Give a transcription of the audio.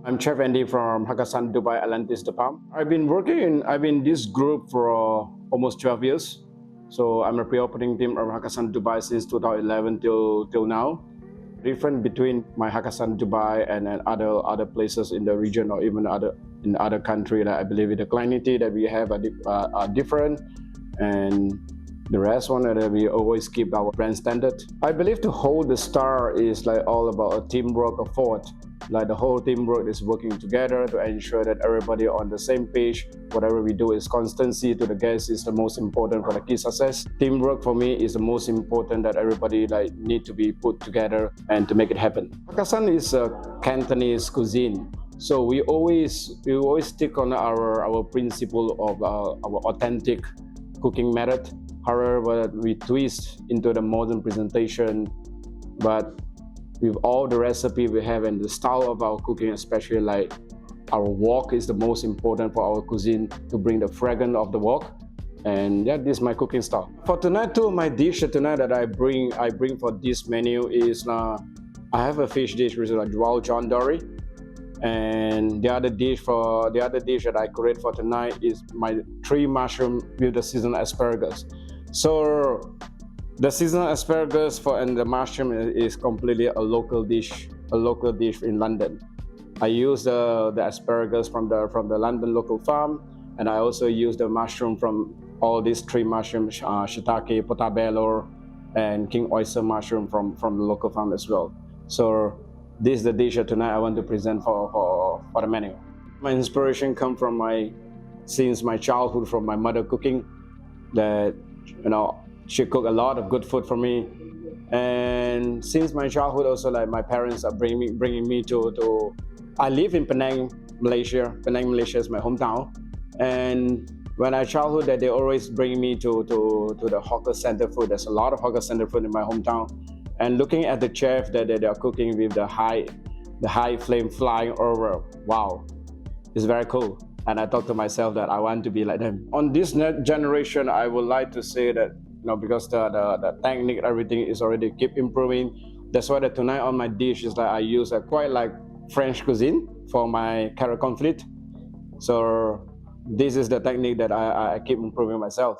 I'm Chef Andy from Hakkasan Dubai, Atlantis, the Palm. I've been this group for almost 12 years. So I'm a pre-opening team of Hakkasan Dubai since 2011 till now. Different between my Hakkasan Dubai and then other places in the region or even in other country. Like I believe the clientele that we have are different, and the rest one that we always keep our brand standard. I believe to hold the star is like all about a teamwork effort. Like the whole teamwork is working together to ensure that everybody on the same page. Whatever we do is constancy to the guests is the most important for the key success. Teamwork for me is the most important, that everybody like need to be put together and to make it happen. Hakkasan is a Cantonese cuisine. So we always stick on our principle of our authentic cooking method. However, we twist into the modern presentation, but with all the recipe we have and the style of our cooking, especially like our wok is the most important for our cuisine to bring the fragrance of the wok. And yeah, this is my cooking style. For tonight too, my dish tonight that I bring for this menu is I have a fish dish which is like John Dory. And the other dish that I create for tonight is my tree mushroom with the seasoned asparagus. So the seasonal asparagus and the mushroom is completely a local dish in London. I use the asparagus from the London local farm, and I also use the mushroom from all these three mushrooms, shiitake, portobello, and king oyster mushroom from the local farm as well. So this is the dish that tonight I want to present for the menu. My inspiration comes from since my childhood, from my mother cooking. That she cooked a lot of good food for me, and since my childhood also, like my parents are bringing me to I live in Penang, Malaysia. Penang, Malaysia is my hometown, and when I childhood that they always bring me to the hawker center food. There's a lot of hawker center food in my hometown, and looking at the chef that they are cooking with the high flame flying over, wow, it's very cool. And I thought to myself that I want to be like them. On this next generation, I would like to say that because the technique, everything is already keep improving. That's why tonight on my dish is like I use quite like French cuisine for my carrot confit. So this is the technique that I keep improving myself.